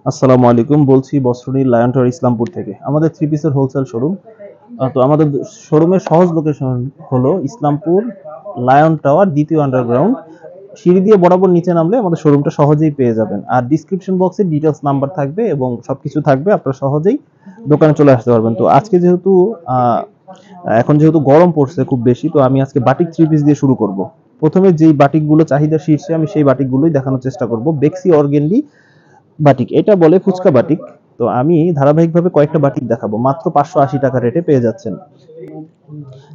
আসসালামু আলাইকুম, বলছি বস্ত্রনীল লায়ন টাওয়ার ইসলামপুর থেকে। আমাদের থ্রি পিসের হোলসেল শোরুম। তো আমাদের শোরুমের সহজ লোকেশন হলো ইসলামপুর লায়ন টাওয়ার দ্বিতীয় আন্ডারগ্রাউন্ড। সিঁড়ি দিয়ে বরাবর নিচে নামলে আমাদের শোরুমটা সহজেই পেয়ে যাবেন। আর ডিসক্রিপশন বক্সে ডিটেলস নাম্বার থাকবে এবং সবকিছু থাকবে, আপনারা সহজেই দোকানে চলে আসতে পারবেন। তো আজকে যেহেতু এখন যেহেতু গরম পড়ছে খুব বেশি, তো আমি আজকে বাটিক থ্রি পিস দিয়ে শুরু করব। প্রথমে যেই বাটিকগুলো চাহিদা শীর্ষে, আমি সেই বাটিকগুলোই দেখানোর চেষ্টা করব। বেক্সি অর্গেন্ডি বাটিক, এটা বলে ফুচকা বাটিক। তো আমি ধারাবাহিকভাবে কয়েকটা বাটিক দেখাবো, মাত্র 580 টাকা রেটে পেয়ে যাচ্ছেন।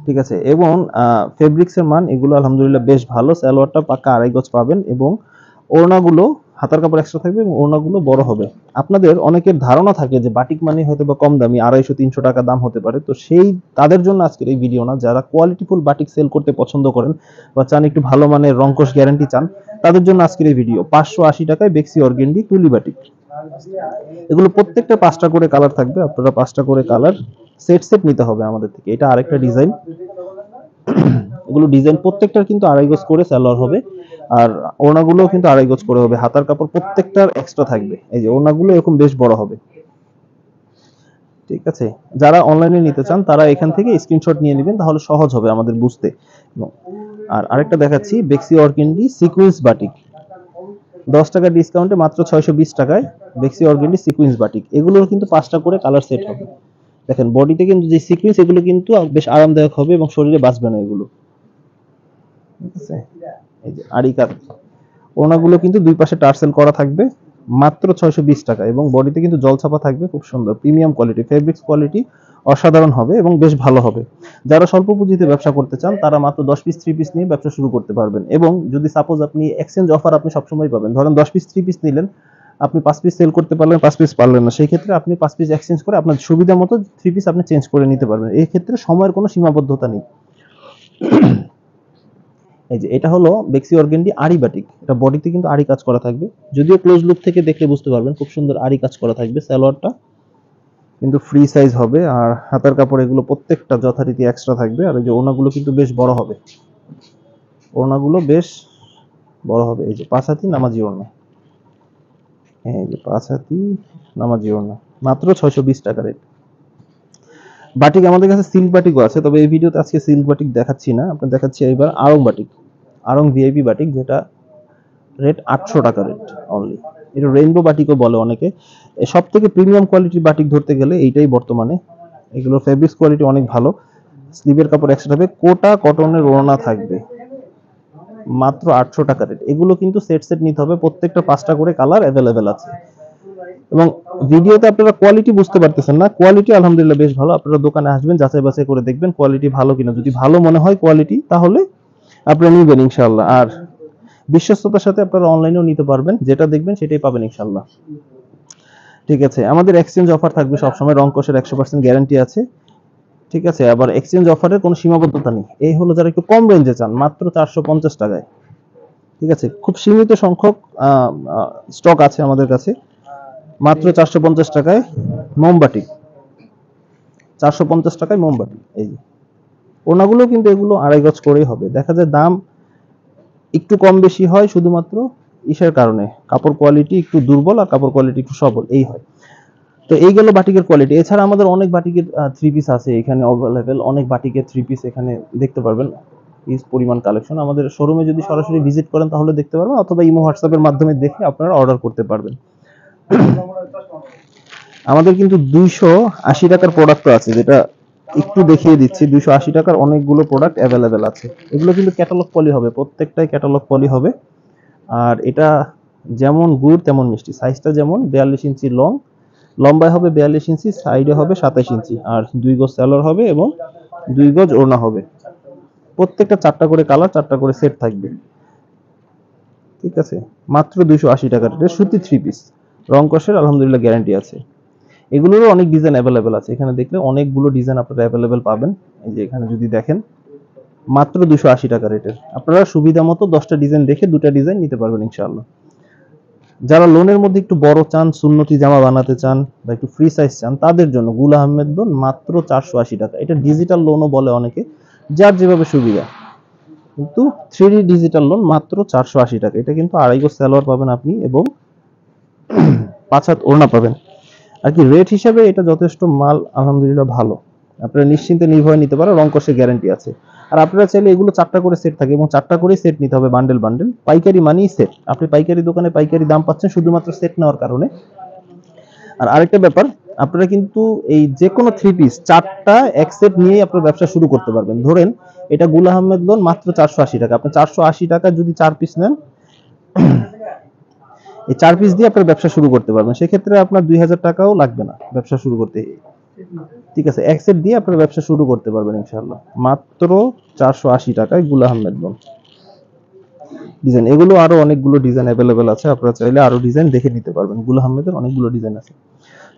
ঠিক আছে, এবং ফেব্রিক্স এর মান এগুলো আলহামদুলিল্লাহ বেশ ভালো। সালোয়ারটা পাকা 2.5 গজ পাবেন এবং ওড়নাগুলো হাতার কাপড় এক্সট্রা থাকবে এবং ওড়নাগুলো বড় হবে। আপনাদের অনেকের ধারণা থাকে যে বাটিক মানে হয়তো বা কম দামি, 250-300 টাকা দাম হতে পারে। তো সেই তাদের জন্য আজকের এই ভিডিও না। যারা কোয়ালিটিফুল বাটিক সেল করতে পছন্দ করেন বা চান একটু ভালো মানের রংকশ গ্যারান্টি চান, তাদের জন্য আজকের এই ভিডিও। 580 টাকায় বেক্সি অর্গেন্ডি তুলি বাটিক। এগুলো প্রত্যেকটা 5টা করে কালার থাকবে, আপনারা 5টা করে কালার সেট সেট নিতে হবে আমাদের থেকে। এটা আরেকটা ডিজাইন। এগুলো ডিজাইন প্রত্যেকটার কিন্তু 2.5 গজ করে সালোয়ার হবে, আর ওড়নাগুলো কিন্তু 2.5 গজ করে হবে। হাতার কাপড় প্রত্যেকটার এক্সট্রা থাকবে। এই যে ওড়নাগুলো এরকম বেশ বড় হবে। ঠিক আছে, যারা অনলাইনে নিতে চান তারা এখান থেকে স্ক্রিনশট নিয়ে নেবেন, তাহলে সহজ হবে আমাদের বুঝতে। আর আরেকটা দেখাচ্ছি, বেক্সি অর্গেন্ডি সিকোয়েন্স বাটিক। 10 টাকা ডিসকাউন্টে মাত্র 620 টাকায় বেক্সি অর্গেন্ডি সিকোয়েন্স বাটিক। এগুলোর কিন্তু 5টা করে কালার সেট হবে। দেখেন বডিতে কিন্তু যে সিকোয়েন্স, এগুলো কিন্তু বেশ আরামদায়ক হবে এবং শরীরে বাঁচবে না এগুলো। ঠিক আছে, এই যে আড়ি কাট ওনাগুলো কিন্তু দুই পাশে টার্সেল করা থাকবে, মাত্র 620 টাকা। এবং বডিতে কিন্তু জলছাপা থাকবে, খুব সুন্দর প্রিমিয়াম কোয়ালিটি। ফেব্রিক্স কোয়ালিটি অসাধারণ হবে এবং বেশ ভালো হবে। যারা স্বল্প পুঁজিতে ব্যবসা করতে চান তারা মাত্র 10 পিস থ্রি পিস নিয়ে ব্যবসা শুরু করতে পারবেন। এবং যদি সাপোজ আপনি এক্সচেঞ্জ অফার আপনি সবসময় পাবেন, ধরেন 10 পিস থ্রি পিস নিলেন, আপনি 5 পিস সেল করতে পারলেন, 5 পিস পারলেন না, সেই ক্ষেত্রে আপনি 5 পিস এক্সচেঞ্জ করে আপনার সুবিধা মতো থ্রি পিস আপনি চেঞ্জ করে নিতে পারবেন। এই ক্ষেত্রে সময়ের কোনো সীমাবদ্ধতা নেই। এই যে এটা হলো বেক্সি অর্গেন্ডি আড়ি বাটিক। এটা বডিতে কিন্তু আড়ি কাজ করা থাকবে, যদিও ক্লোজ লুক থেকে দেখলে বুঝতে পারবেন খুব সুন্দর আড়ি কাজ করা থাকবে। সালোয়ারটা কিন্তু ফ্রি সাইজ হবে, আর হাতার কাপড় এগুলো প্রত্যেকটা যথারীতি এক্সট্রা থাকবে। আর এই যে ওড়নাগুলো কিন্তু বেশ বড় হবে, ওড়নাগুলো বেশ বড় হবে। এই যে 5 হাতি নামাজি ওড়না, এই যে 5 হাতি নামাজি ওড়না, মাত্র 620 টাকা রেট। বাটিক আমাদের কাছে সিল্ক বাটিকও আছে, তবে এই ভিডিওতে আজকে সিল্ক বাটিক দেখাচ্ছি না, আপনাদের দেখাচ্ছি এবার আড়ং বাটিক। আড়ং ভিআইপি বাটিক, যেটা রেট 800 টাকা রেট অনলি। এটা রেইনবো বাটিকও বলে অনেকে। সব থেকে প্রিমিয়াম কোয়ালিটির বাটিক ধরতে গেলে এইটাই বর্তমানে। এগুলোর ফেব্রিক্স কোয়ালিটি অনেক ভালো। স্লিভের কাপড় এক্সট্রা থাকবে, কোটা কটনের ওড়না থাকবে, মাত্র 800 টাকা রেট। এগুলো কিন্তু সেট সেট নিতে হবে, প্রত্যেকটা 5টা করে কালার অ্যাভেলেবেল আছে। এবং ভিডিওতে আপনারা কোয়ালিটি বুঝতে পারতেছেন না, কোয়ালিটি আলহামদুলিল্লাহ বেশ ভালো। আপনারা দোকানে আসবেন, যাচাই বাছাই করে দেখবেন কোয়ালিটি ভালো কিনা। যদি ভালো মনে হয় কোয়ালিটি, তাহলে আপনারা নিবেন ইনশাআল্লাহ। আর বিশ্বস্ততার সাথে আপনারা অনলাইনেও নিতে পারবেন, যেটা দেখবেন সেটাই পাবেন ইনশাআল্লাহ। ঠিক আছে, আমাদের এক্সচেঞ্জ অফার থাকবে সবসময়, রং কষের 100% গ্যারান্টি আছে। ঠিক আছে, আবার এক্সচেঞ্জ অফারের কোনো সীমাবদ্ধতা নেই। এই হলো যারা একটু কম রেঞ্জে চান, মাত্র 450 টাকায়। ঠিক আছে, খুব সীমিত সংখ্যক স্টক আছে আমাদের কাছে, মাত্র 450 টাকায় মোমবাটি। 450 টাকায় মোমবাটি। এই যে ওনাগুলো কিন্তু এগুলো 2.5 গজ করেই হবে। দেখা যায় দাম একটু কম বেশি হয় শুধুমাত্র ইসের কারণে, কাপড় কোয়ালিটি একটু দুর্বল আর কাপড় কোয়ালিটি একটু সবল, এই হয়। তো এই গেল বাটিকের কোয়ালিটি। এছাড়া আমাদের অনেক বাটিকের থ্রি পিস আছে এখানে অ্যাভেলেবেল, অনেক বাটিকের থ্রি পিস এখানে দেখতে পারবেন। ইস পরিমাণ কালেকশন। আমাদের শোরুমে যদি সরাসরি ভিজিট করেন তাহলে দেখতে পারবেন, অথবা ইমো হোয়াটসঅ্যাপের মাধ্যমে দেখে আপনারা অর্ডার করতে পারবেন। আমাদের কিন্তু 280 টাকার প্রোডাক্ট আছে, যেটা একটু দেখিয়ে দিচ্ছি। 280 টাকার অনেকগুলো প্রোডাক্ট অ্যাভেলেবেল আছে। এগুলো কিন্তু ক্যাটালগ পলি হবে, প্রত্যেকটাই ক্যাটালগ পলি হবে। আর এটা যেমন গুড় তেমন মিষ্টি। সাইজটা যেমন 42 ইঞ্চি লং, লম্বায় হবে 42 ইঞ্চি, সাইডে হবে 27 ইঞ্চি, আর 2 গজ সালোয়ার হবে এবং 2 গজ ওড়না হবে। প্রত্যেকটা 4টা করে কালার, 4টা করে সেট থাকবে। ঠিক আছে, মাত্র 280 টাকা রেটে সুতি থ্রি পিস, রং কষের আলহামদুলিল্লাহ গ্যারান্টি আছে। এগুলোরও অনেক ডিজাইন অ্যাভেলেবেল আছে, এখানে দেখলে অনেকগুলো ডিজাইন আপনারা অ্যাভেলেবেল পাবেন। এই যে এখানে যদি দেখেন, মাত্র 280 টাকা রেটের। আপনারা সুবিধা মতো 10টা ডিজাইন দেখে 2টা ডিজাইন নিতে পারবেন ইনশাআল্লাহ। যারা লোনের মধ্যে একটু বড় চান, সুন্নতি জামা বানাতে চান বা একটু ফ্রি সাইজ চান, তাদের জন্য গুল আহমেদ লোন, মাত্র 480 টাকা। এটা ডিজিটাল লোনও বলে অনেকে, যার যেভাবে সুবিধা। কিন্তু 3D ডিজিটাল লোন মাত্র 480 টাকা। এটা কিন্তু 2.5 গজ সালোয়ার পাবেন আপনি, এবং 5 হাত ওড়না পাবেন আর কি। রেট হিসাবে এটা যথেষ্ট মাল আলহামদুলিল্লাহ ভালো, আপনারা নিশ্চিন্তে নির্ভয়ে নিতে পারো, রং কষে গ্যারান্টি আছে। আর আপনারা চাইলে এগুলো 4টা করে সেট থাকে এবং 4টা করেই সেট নিতে হবে, বান্ডেল বান্ডেল। পাইকারি মানেই সেট, আপনি পাইকারি দোকানে পাইকারি দাম পাচ্ছেন শুধুমাত্র সেট নেওয়ার কারণে। আর আরেকটা ব্যাপার, আপনারা কিন্তু এই যে কোনো 3 পিস 4টা এক সেট নিয়েই আপনার ব্যবসা শুরু করতে পারবেন। ধরেন এটা গুল আহমেদ লোন মাত্র 480 টাকা, আপনি 480 টাকা যদি 4 পিস নেন, এই 4 পিস দিয়ে আপনার ব্যবসা শুরু করতে পারবেন। সেক্ষেত্রে আপনার 2000 টাকাও লাগবে না ব্যবসা শুরু করতে, ঠিক আছে। এক সেট দিয়ে আপনার ব্যবসা শুরু করতে পারবেন ইনশাআল্লাহ, মাত্র 480 টাকায় গুল আহমেদ লোন। ডিজাইন এগুলো আরো অনেকগুলো ডিজাইন অ্যাভেলেবেল আছে, আপনারা চাইলে আরো ডিজাইন দেখে নিতে পারবেন। গুল আহমেদের অনেকগুলো ডিজাইন আছে।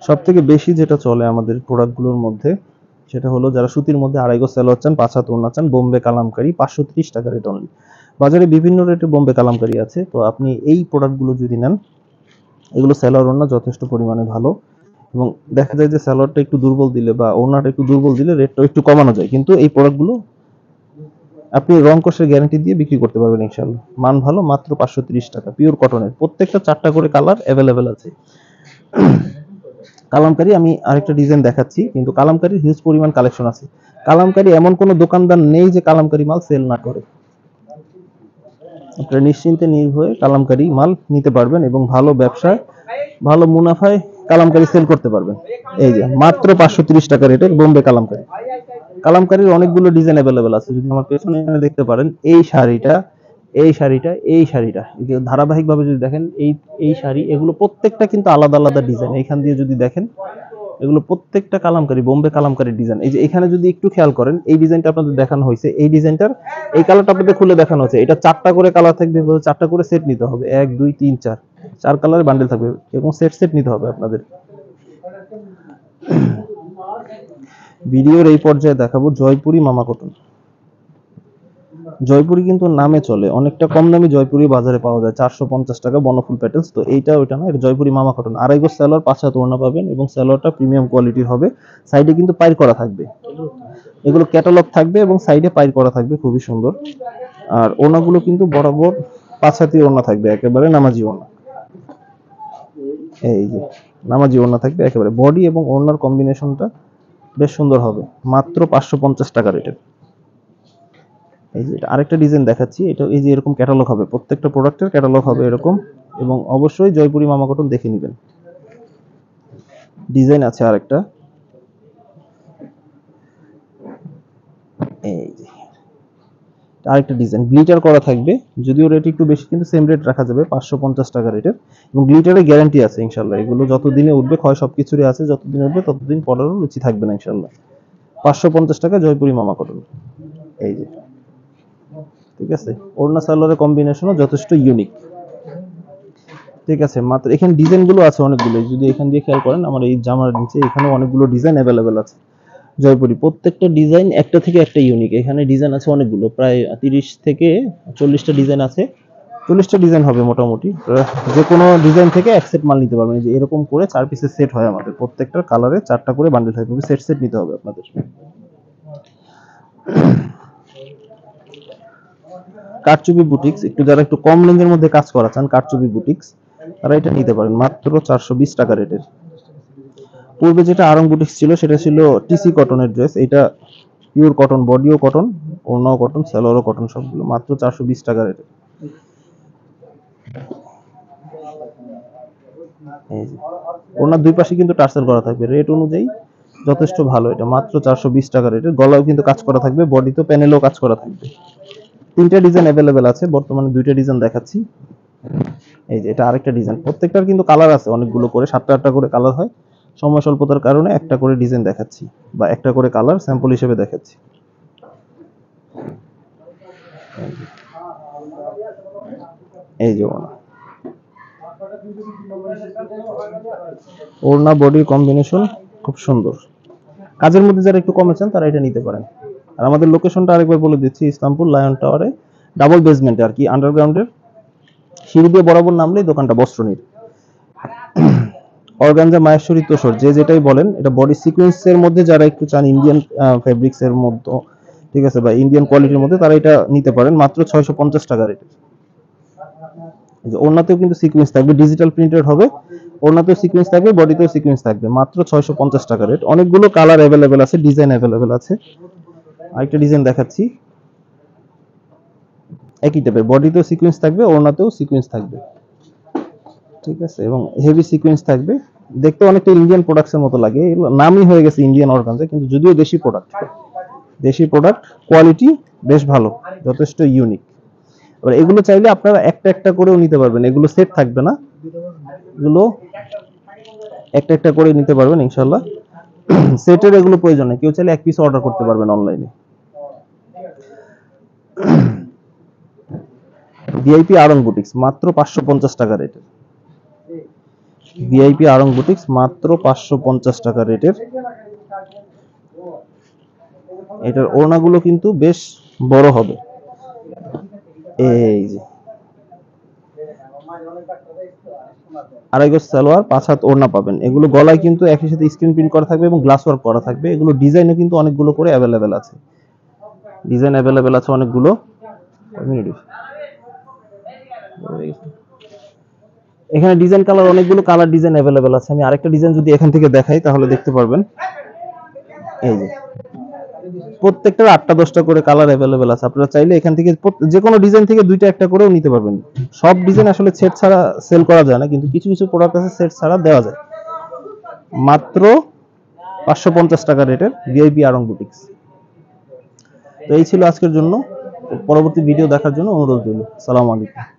সব থেকে বেশি যেটা চলে আমাদের প্রোডাক্টগুলোর মধ্যে সেটা হলো যারা সুতির মধ্যে আড়াই গজ সালোয়ার চান, 5 হাত ওড়না চান, বোম্বে কালামকারী 530 টাকা রেট অনলি। বাজারে বিভিন্ন রেটে বোম্বে কালামকারী আছে, তো আপনি এই প্রোডাক্টগুলো যদি নেন, এগুলো সালোয়ার ওড়না যথেষ্ট পরিমাণে ভালো এবং দেখা যায় যে সালোয়ারটা একটু দুর্বল দিলে বা ওড়নাটা একটু দুর্বল দিলে রেটটা একটু কমানো যায়, কিন্তু এই প্রোডাক্টগুলো আপনি রং কষের গ্যারান্টি দিয়ে বিক্রি করতে পারবেন ইনশাআল্লাহ। মান ভালো, মাত্র 530 টাকা, পিওর কটনের, প্রত্যেকটা 4টা করে কালার অ্যাভেলেবেল আছে। কালামকারী আমি আরেকটা ডিজাইন দেখাচ্ছি, কিন্তু কালামকারীর হিউজ পরিমাণ কালেকশন আছে। কালামকারী এমন কোনো দোকানদার নেই যে কালামকারী মাল সেল না করে, আপনারা নিশ্চিন্তে নির্ভয়ে কালামকারী মাল নিতে পারবেন এবং ভালো ব্যবসায় ভালো মুনাফায় কালামকারী সেল করতে পারবেন। এই যে মাত্র 530 টাকা রেটে বোম্বে কালামকারী। কালামকারীর অনেকগুলো ডিজাইন অ্যাভেলেবেল আছে, যদি আমার পেছনে এখানে দেখতে পারেন, এই শাড়িটা, এই শাড়িটা, এই শাড়িটা, ধারাবাহিকভাবে যদি দেখেন এই শাড়ি, এগুলো প্রত্যেকটা কিন্তু আলাদা আলাদা ডিজাইন। এখান দিয়ে যদি দেখেন, এগুলো প্রত্যেকটা কালামকারী, বোম্বে কালামকারীর ডিজাইন। এই যে এখানে যদি একটু খেয়াল করেন, এই ডিজাইনটা আপনাদের দেখানো হয়েছে, এই ডিজাইনটার এই কালারটা আপনাদের খুলে দেখানো হচ্ছে। এটা 4টা করে কালার থাকবে, 4টা করে সেট নিতে হবে, 1 2 3 4, 4 কালারের বান্ডেল থাকবে এবং সেট সেট নিতে হবে আপনাদের। ভিডিওর এই পর্যায়ে দেখাবো জয়পুরি মামা কটন। জয়পুরি কিন্তু নামে চলে, অনেকটা কম দামি জয়পুরি বাজারে পাওয়া যায়, 450 টাকা বনফুল প্যাটেলস। তো এইটা ওইটা না, এটা জয়পুরি মামা কটন, আড়াই গজ সালোয়ার, 5 হাত ওড়না পাবেন এবং সালোয়ারটা প্রিমিয়াম কোয়ালিটির হবে। সাইডে কিন্তু পাইর করা থাকবে, এগুলো ক্যাটালগ থাকবে এবং সাইডে পাইর করা থাকবে, খুবই সুন্দর। আর ওড়নাগুলো কিন্তু বরাবর 5 হাতি ওড়না থাকবে, একেবারে নামাজি ওড়না। এই যে নামাজি ওড়না থাকবে একেবারে, বডি এবং ওড়নার কম্বিনেশনটা বেশ সুন্দর হবে, মাত্র 550 টাকা রেটের। এই যে এটা আরেকটা ডিজাইন দেখাচ্ছি, এটা এই যে এরকম ক্যাটালগ হবে, প্রত্যেকটা প্রোডাক্টের ক্যাটালগ হবে এরকম, এবং অবশ্যই জয়পুরি মামা কটন দেখে নেবেন। ডিজাইন আছে আরেকটা, এই যে আরেকটা ডিজাইন গ্লিটার করা থাকবে, যদিও রেট একটু বেশি কিন্তু সেম রেট রাখা যাবে, 550 টাকা রেটের, এবং গ্লিটারের গ্যারান্টি আছে ইনশাআল্লাহ। এগুলো যতদিনে উঠবে, ক্ষয় সবকিছুরই আছে, যতদিন উঠবে ততদিন পরারও রুচি থাকবে না ইনশাআল্লাহ। 550 টাকা জয়পুরি মামা কটন। এই যে ঠিক আছে, ওড়না সালোয়ারের কম্বিনেশনও যথেষ্ট ইউনিক, ঠিক আছে। মাত্র এখানে ডিজাইনগুলো আছে অনেকগুলো, যদি এখান দিয়ে খেয়াল করেন আমার এই জামার নিচে এখানে অনেকগুলো ডিজাইন অ্যাভেলেবেল আছে জয়পুরি, প্রত্যেকটা ডিজাইন একটা থেকে একটা ইউনিক। এখানে ডিজাইন আছে অনেকগুলো, প্রায় 30 থেকে 40টা ডিজাইন আছে, 40টা ডিজাইন হবে মোটামুটি। যে কোনো ডিজাইন থেকে এক সেট মাল নিতে পারবেন। যে এরকম করে 4 পিসের সেট হয় আমাদের, প্রত্যেকটা কালারে 4টা করে বান্ডেল থাকবে, সেট সেট নিতে হবে আপনাদের। কারচুপি বুটিক্স, একটু যারা একটু কম রেঞ্জের মধ্যে কাজ করা চান, কারচুপি বুটিক্স, তারা এটা নিতে পারেন মাত্র 420 টাকা রেটের। পূর্বে যেটা আরং বুটিক্স ছিল সেটা ছিল টিসি কটনের ড্রেস, এটা পিওর কটন, বডিও কটন, ওড়নাও কটন, সালোয়ারও কটন, সবগুলো মাত্র 420 টাকা রেটে। এই যে ওড়নার দুই পাশে কিন্তু টার্সেল করা থাকবে, রেট অনুযায়ী যথেষ্ট ভালো, এটা মাত্র 420 টাকা রেটের। গলাও কিন্তু কাজ করা থাকবে, বডিতে প্যানেলও কাজ করা থাকবে। 3টা ডিজাইন অ্যাভেলেবেল আছে, বর্তমানে 2টা ডিজাইন দেখাচ্ছি। এই যে এটা আরেকটা ডিজাইন, প্রত্যেকটার কিন্তু কালার আছে অনেকগুলো করে, 7টা 8টা করে কালার হয়, সময় স্বল্পতার কারণে একটা করে ডিজাইন দেখাচ্ছি বা একটা করে কালার স্যাম্পল হিসেবে দেখাচ্ছি। এই যে ওড়না বডি কম্বিনেশন খুব সুন্দর, কাজের মধ্যে যারা একটু কমে চান তারা এটা নিতে পারেন। আর আমাদের লোকেশনটা আরেকবার বলে দিচ্ছি, ইসলামপুর লায়ন টাওয়ারে ডাবল বেসমেন্টে আর কি, আন্ডারগ্রাউন্ডের সিঁড়ি দিয়ে বরাবর নামলেই দোকানটা, বস্ত্রনীর। অর্গানজা, মায়েশ্বরী, তোসর, যে যেটাই বলেন, এটা বডি সিকোয়েন্সের মধ্যে যারা একটু চান, ইন্ডিয়ান ফেব্রিক্স এর মধ্যে, ঠিক আছে, বা ইন্ডিয়ান কোয়ালিটির মধ্যে, তারা এটা নিতে পারেন মাত্র 650 টাকা রেটে। যে ওড়নাতেও কিন্তু সিকোয়েন্স থাকবে, ডিজিটাল প্রিন্টেড হবে, ওড়নাতেও সিকোয়েন্স থাকবে, বডিতেও সিকোয়েন্স থাকবে, মাত্র 650 টাকা রেট। অনেকগুলো কালার অ্যাভেলেবেল আছে, ডিজাইন অ্যাভেলেবেল আছে। আরেকটা ডিজাইন দেখাচ্ছি, একই টাইপের, বডিতেও সিকোয়েন্স থাকবে, ওড়নাতেও সিকোয়েন্স থাকবে, ঠিক আছে, এবং হেভি সিকোয়েন্স থাকবে। দেখতে অনেকটা ইন্ডিয়ান প্রোডাক্টসের মতো লাগে, নামই হয়ে গেছে ইন্ডিয়ান অর্গানজা, কিন্তু যদিও দেশি প্রোডাক্ট, দেশি প্রোডাক্ট, কোয়ালিটি বেশ ভালো, যথেষ্ট ইউনিক। এবার এগুলো চাইলে আপনারা একটা একটা করেও নিতে পারবেন, এগুলো সেট থাকবে না, এগুলো একটা একটা করে নিতে পারবেন ইনশাআল্লাহ। সেটের এগুলো প্রয়োজন নেই, কেউ চাইলে এক পিস অর্ডার করতে পারবেন অনলাইনে। ভিআইপি আরং বুটিক্স মাত্র 550 টাকা রেটের, ভিআইপি আরং বুটিক্স মাত্র 550 টাকা রেটের। এটার ওড়নাগুলো কিন্তু বেশ বড় হবে, এই যে আড়াই গজ সালোয়ার, 5 হাত ওড়না পাবেন। এগুলো গলায় কিন্তু একই সাথে স্ক্রিন প্রিন্ট করা থাকবে এবং গ্লাস ওয়ার্ক করা থাকবে। এগুলো ডিজাইনও কিন্তু অনেকগুলো করে অ্যাভেলেবেল আছে, ডিজাইন অ্যাভেলেবেল আছে অনেকগুলো। এখানে ডিজাইন কালার অনেকগুলো কালার ডিজাইন অ্যাভেলেবেল আছে। আমি আরেকটা ডিজাইন যদি এখান থেকে দেখাই তাহলে দেখতে পারবেন, এই যে প্রত্যেকটার 8টা 10টা করে কালার অ্যাভেলেবেল আছে। আপনারা চাইলে এখান থেকে যে কোনো ডিজাইন থেকে 2টা 1টা করেও নিতে পারবেন। সব ডিজাইন আসলে সেট ছাড়া সেল করা যায় না, কিন্তু কিছু কিছু প্রোডাক্ট আছে সেট ছাড়া দেওয়া যায়। মাত্র 550 টাকা রেটের ভিআইপি আরং বুটিক্স। তো এই ছিল আজকের জন্য, পরবর্তী ভিডিও দেখার জন্য অনুরোধ রইল। আসসালামু আলাইকুম।